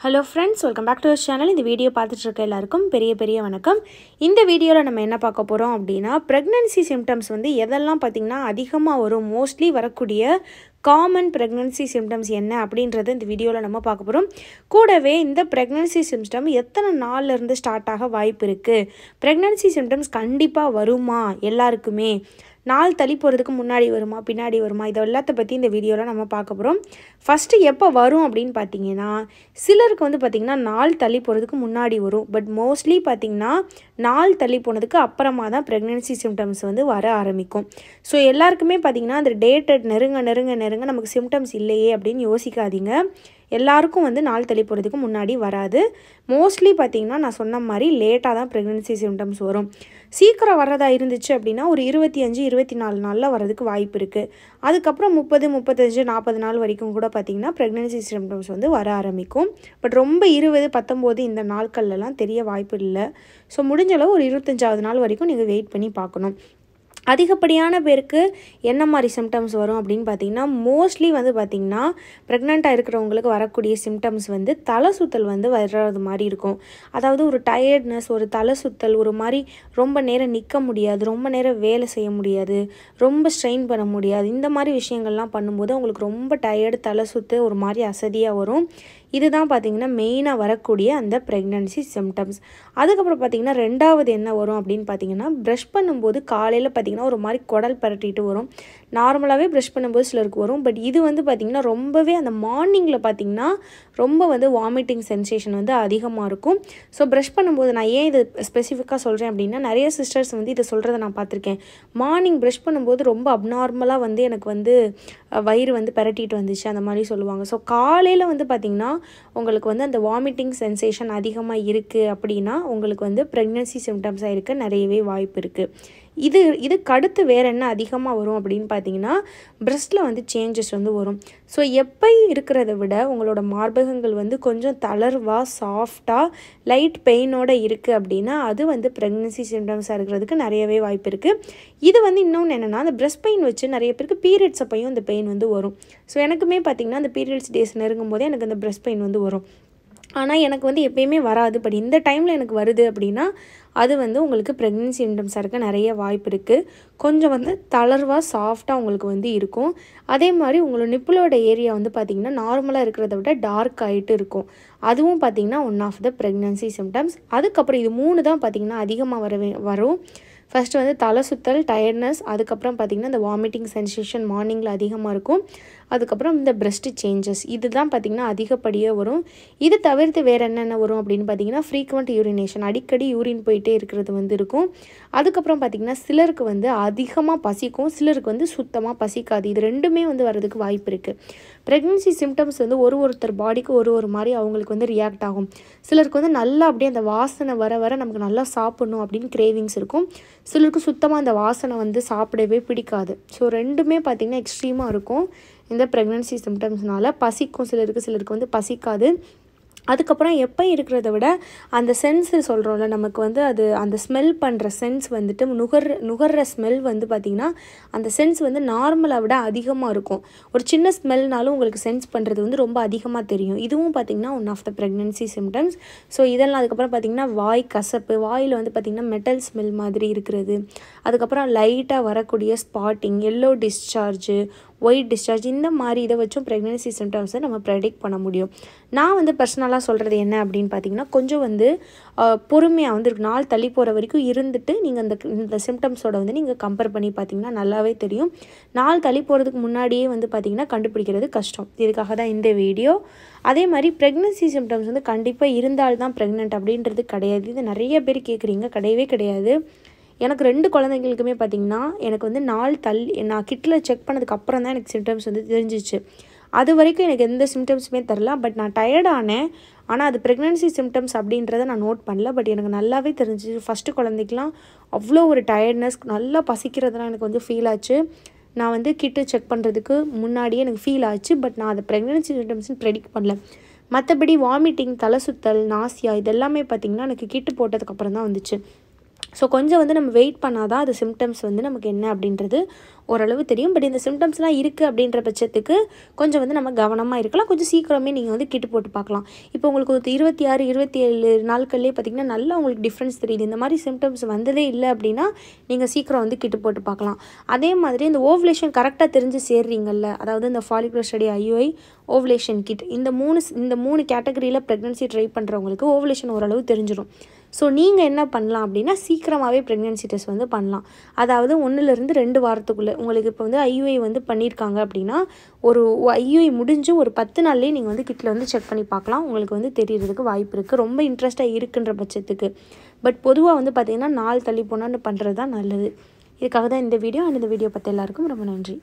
Hello friends, welcome back to our channel. இந்த video பார்த்துட்டு இருக்க எல்லாருக்கும் பெரிய வணக்கம். இந்த வீடியோல நம்ம என்ன பார்க்க போறோம் அப்படினா pregnancy symptoms வந்து எதெல்லாம் பாத்தீங்கன்னா அதிகமா வரும் மோஸ்ட்லி வரக்கூடிய common pregnancy symptoms என்ன அப்படின்றது இந்த வீடியோல நம்ம பார்க்க போறோம். கூடவே இந்த pregnancy symptom எத்தனை நாள்ல இருந்து ஸ்டார்ட் ஆக வாய்ப்பு இருக்கு? pregnancy symptoms கண்டிப்பா வருமா எல்லாருக்குமே? நாள் தள்ளி போறதுக்கு முன்னாடி வருமா பின்னாடி வருமா இத எல்லாத்த பத்தி இந்த வீடியோல நம்ம பார்க்க போறோம். ஃபர்ஸ்ட் எப்ப வரும் அப்படினு பாத்தீங்கன்னா சிலருக்கு வந்து பாத்தீங்கன்னா நாள் தள்ளி போறதுக்கு முன்னாடி வரும். பட் மோஸ்ட்லி பாத்தீங்கன்னா நாள் தள்ளி போனதுக்கு அப்புறமா தான் pregnancy symptoms வந்து வர ஆரம்பிக்கும். சோ எல்லாருக்குமே பாத்தீங்கன்னா அந்த டேட் நெருங்க நமக்கு symptoms இல்லையே அப்படினு யோசிக்காதீங்க. எல்லாருக்கும் வந்து நாள் தள்ளி போறதுக்கு முன்னாடி வராது. மோஸ்ட்லி பாத்தீங்கன்னா நான் சொன்ன மாதிரி லேட்டா தான் pregnancy symptoms வரும். சீக்கிரம் வரதா இருந்துச்சு அப்படினா ஒரு 25 24 நாள்ல வரதுக்கு வாய்ப்பு இருக்கு. அதுக்கு அப்புறம் 30 35 40 நாள் வரைக்கும் கூட பாத்தீங்கன்னா pregnancy symptoms வந்து வர ஆரம்பிக்கும். பட் ரொம்ப 20 19 இந்த நாட்கள்ல எல்லாம் தெரிய வாய்ப்பு இல்ல. சோ முடிஞ்ச அளவு ஒரு 25வது நாள் வரைக்கும் நீங்க வெயிட் பண்ணி பார்க்கணும். அதிகப்படியான பேருக்கு என்ன மாதிரி symptoms வரும் அப்படினு பாத்தீங்கன்னா மோஸ்ட்லி வந்து பாத்தீங்கன்னா பிரெக்னன்ட்டா இருக்கிறவங்களுக்கு வரக்கூடிய symptoms வந்து தலை சுத்தல் வந்து வர்றது மாதிரி இருக்கும். அதாவது ஒரு டயர்ட்னஸ், ஒரு தலை சுத்தல், ஒரு மாதிரி ரொம்ப நேரம் நிக்க முடியாது, ரொம்ப நேரம் வேலை செய்ய முடியாது, ரொம்ப ஸ்ட்ரெயின் பண்ண முடியாது. இந்த மாதிரி விஷயங்கள்லாம் பண்ணும்போது உங்களுக்கு ரொம்ப டயர்ட், தலை சுத்து, ஒரு மாதிரி அசதியா வரும். இதுதான் பாத்தீங்கன்னா மெயினா வரக்கூடிய அந்த pregnancy symptoms. அதுக்கு அப்புறம் பாத்தீங்கன்னா இரண்டாவது என்ன வரும் அப்படினு பாத்தீங்கன்னா பிரஷ் பண்ணும்போது காலையில பாத்தீங்கன்னா ஒரு மாதிரி குடல் பரட்டிட்டு வரும். நார்மலாவே பிரஷ் பண்ணும்போது சிலருக்கு வரும். பட் இது வந்து பாத்தீங்கன்னா ரொம்பவே அந்த மார்னிங்ல பாத்தீங்கன்னா ரொம்ப வந்து வாமிட்டிங் சென்சேஷன் வந்து அதிகமா இருக்கும். சோ பிரஷ் பண்ணும்போது நான் ஏன் இது ஸ்பெசிஃபிக்கா சொல்றேன் அப்படினா நிறைய சிஸ்டர்ஸ் வந்து இத சொல்றத நான் பாத்திருக்கேன். மார்னிங் பிரஷ் பண்ணும்போது ரொம்ப அப்நார்மலா வந்து எனக்கு வந்து வயிறு வந்து பரட்டிட்டு வந்துச்சு அந்த மாதிரி சொல்லுவாங்க. சோ காலையில வந்து பாத்தீங்கன்னா உங்களுக்கு வந்து அந்த வாமிட்டிங் சென்சேஷன் அதிகமா இருக்கு அப்படினா உங்களுக்கு வந்து pregnancy symptoms இருக்க நிறையவே வாய்ப்பு இருக்கு. இதுக்கு அடுத்து வேற என்ன அதிகமா வரும் அப்படினு பாத்தீங்கன்னா breastல வந்து changes வந்து வரும். சோ எப்ப இருக்கிறத விட உங்களோட மார்பகங்கள் வந்து கொஞ்சம் தளர்வா சாஃப்ட்டா லைட் பெயினோட இருக்கு அப்படினா அது வந்து pregnancy symptoms இருக்கிறதுக்கு நிறையவே வாய்ப்பு இருக்கு. இது வந்து இன்னொன்னு என்னன்னா அந்த breast pain வச்சு நிறைய பேருக்கு periods அப்பையும் இந்த பெயின் வந்து வரும். சோ எனக்குமே பாத்தீங்கன்னா அந்த periods days நெருங்கும்போது எனக்கு அந்த breast pain வந்து வரும். ஆனா எனக்கு வந்து எப்பவுமே வராது. பட் இந்த டைம்ல எனக்கு வருது அப்படினா அது வந்து உங்களுக்கு pregnancy symptoms இருக்க நிறைய வாய்ப்பு இருக்கு. கொஞ்சம் வந்து தளர்வா சாஃப்ட்டா உங்களுக்கு வந்து இருக்கும். அதே மாதிரி உங்களோட நிப்பிளோட ஏரியா வந்து பாத்தீங்கன்னா நார்மலா இருக்கிறத விட டார்க் ஆயிட்டு இருக்கும். அதுவும் பாத்தீங்கன்னா one of the pregnancy symptoms. அதுக்கு அப்புறம் இது மூணு தான் பாத்தீங்கன்னா அதிகமா வரும். ஃபர்ஸ்ட் வந்து தலை சுத்தல், டயர்ட்னஸ், அதுக்கு அப்புறம் பாத்தீங்கன்னா இந்த வாமிட்டிங் சென்சேஷன் மார்னிங்ல அதிகமா இருக்கும். அதுக்கு அப்புறம் இந்த breast changes இதுதான் பாத்தீங்கன்னா அதிகப்படியா வரும். இது தவிர்த்து வேற என்னென்ன வரும் அப்படினு பாத்தீங்கன்னா frequent urination அடிக்கடி யூரின் போயிட்டே இருக்கிறது வந்து இருக்கும். அதுக்கு அப்புறம் பாத்தீங்கன்னா சிலருக்கு வந்து அதிகமா பசிக்கும், சிலருக்கு வந்து சுத்தமா பசிக்காது. இது ரெண்டுமே வந்து வரதுக்கு வாய்ப்பு இருக்கு. pregnancy symptoms வந்து ஒருத்தர் பாடிக்கு ஒரு மாதிரி அவங்களுக்கு வந்து ரியாக்ட் ஆகும். சிலருக்கு வந்து நல்லா அப்படியே அந்த வாசனை வர நமக்கு நல்லா சாப்பிடணும் அப்படினு கிரேவிங்ஸ் இருக்கும். சிலருக்கு சுத்தமா அந்த வாசனை வந்து சாப்பிடவே பிடிக்காது. சோ ரெண்டுமே பாத்தீங்கன்னா எக்ஸ்ட்ரீமா இருக்கும். இந்த pregnancy symptomsனால பசிக்கும் சிலருக்கு வந்து பசிக்காது. அதுக்கு அப்புறம் எப்ப இருக்கிறத விட அந்த சென்ஸ் சொல்றோம்ல நமக்கு வந்து அது அந்த ஸ்மெல் பண்ற சென்ஸ் வந்துட்டு நுகர்ற ஸ்மெல் வந்து பாத்தீங்கன்னா அந்த சென்ஸ் வந்து நார்மலா விட அதிகமா இருக்கும். ஒரு சின்ன ஸ்மெல்னாலும் உங்களுக்கு சென்ஸ் பண்றது வந்து ரொம்ப அதிகமா தெரியும். இதுவும் பாத்தீங்கன்னா one of the pregnancy symptoms. So இதெல்லாம் அதுக்கு அப்புறம் பாத்தீங்கன்னா வாய் கசப்பு, வாயில வந்து பாத்தீங்கன்னா மெட்டல் ஸ்மெல் மாதிரி இருக்குது. அதுக்கு அப்புறம் லைட்டா வரக்கூடிய spotting, yellow discharge, white discharge இந்த மாதிரி இதை வச்சும் pregnancy symptoms நம்ம ப்ரெடிக்ட் பண்ண முடியும். நான் வந்து பர்சனலாக சொல்கிறது என்ன அப்படின்னு பார்த்தீங்கன்னா கொஞ்சம் வந்து பொறுமையாக வந்து நாள் தள்ளி போகிற வரைக்கும் இருந்துட்டு நீங்கள் இந்த சிம்டம்ஸோட வந்து நீங்கள் கம்பேர் பண்ணி பார்த்தீங்கன்னா நல்லாவே தெரியும். நாள் தள்ளி போகிறதுக்கு முன்னாடியே வந்து பார்த்தீங்கன்னா கண்டுபிடிக்கிறது கஷ்டம். இதுக்காக தான் இந்த வீடியோ. அதே மாதிரி pregnancy symptoms வந்து கண்டிப்பாக இருந்தால்தான் ப்ரெக்னென்ட் அப்படின்றது கிடையாது. இது நிறைய பேர் கேட்குறீங்க, கிடையவே கிடையாது. எனக்கு 2 குழந்தைகளுக்குமே பாத்தீங்கன்னா எனக்கு வந்து நான் கிட்ல செக் பண்ணதுக்கு அப்புறம் தான் எனக்கு சிம்டம்ஸ் வந்து தெரிஞ்சிச்சு. அது வரைக்கும் எனக்கு எந்த சிம்டம்ஸுமே தெரியல. பட் நான் டயர்ட் ஆனேன். ஆனா அது pregnancy symptoms அப்படின்றத நான் நோட் பண்ணல. பட் எனக்கு நல்லாவே தெரிஞ்சிச்சு. ஃபர்ஸ்ட் குழந்தைக்குலாம் அவ்வளோ ஒரு டயர்ட்னஸ், நல்லா பசிக்கிறதுலாம் எனக்கு வந்து ஃபீல் ஆச்சு. நான் வந்து கிட் செக் பண்றதுக்கு முன்னாடியே எனக்கு ஃபீல் ஆச்சு. பட் நான் அது pregnancy symptoms ப்ரெடிக்ட் பண்ணல. மற்றபடி வாமிட்டிங், தலை சுத்தல், நாசியா இதெல்லாமே பாத்தீங்கன்னா எனக்கு கிட் போட்டதுக்கு அப்புறம் தான் வந்துச்சு. ஸோ கொஞ்சம் வந்து நம்ம வெயிட் பண்ணால் தான் அது சிம்டம்ஸ் வந்து நமக்கு என்ன அப்படின்றது ஓரளவு தெரியும். பட் இந்த சிம்டம்ஸ்லாம் இருக்குது அப்படின்ற பட்சத்துக்கு கொஞ்சம் வந்து நம்ம கவனமாக இருக்கலாம். கொஞ்சம் சீக்கிரமே நீங்கள் வந்து கிட்டு போட்டு பார்க்கலாம். இப்போ உங்களுக்கு ஒரு 26 27 நாட்கள்லேயே பார்த்திங்கன்னா நல்லா உங்களுக்கு டிஃப்ரென்ஸ் தெரியுது. இந்த மாதிரி சிம்டம்ஸ் வந்ததே இல்லை அப்படின்னா நீங்கள் சீக்கிரம் வந்து கிட்டு போட்டு பார்க்கலாம். அதே மாதிரி இந்த ஓவலேஷன் கரெக்டாக தெரிஞ்சு சேர்றீங்கல்ல, அதாவது இந்த follicular study IUI ovulation kit இந்த மூணு கேட்டகரியில் ப்ரெக்னன்சி ட்ரை பண்ணுறவங்களுக்கு ஓவலேஷன் ஓரளவு தெரிஞ்சிடும். ஸோ நீங்கள் என்ன பண்ணலாம் அப்படின்னா சீக்கிரமாகவே ப்ரெக்னன்சி டெஸ்ட் வந்து பண்ணலாம். அதாவது 1லேருந்து 2 வாரத்துக்குள்ளே உங்களுக்கு இப்போ வந்து IUI வந்து பண்ணியிருக்காங்க அப்படின்னா ஒரு IUI முடிஞ்சு ஒரு 10 நாள்லேயே நீங்கள் வந்து கிட்டில் வந்து செக் பண்ணி பார்க்கலாம். உங்களுக்கு வந்து தெரியறதுக்கு வாய்ப்பு இருக்குது, ரொம்ப இன்ட்ரெஸ்ட்டாக இருக்குன்ற பட்சத்துக்கு. பட் பொதுவாக வந்து பார்த்திங்கன்னா நாள் தள்ளி போனான்னு பண்ணுறது தான் நல்லது. இதுக்காக தான் இந்த வீடியோ. இந்த வீடியோ பார்த்த எல்லாருக்கும் ரொம்ப நன்றி.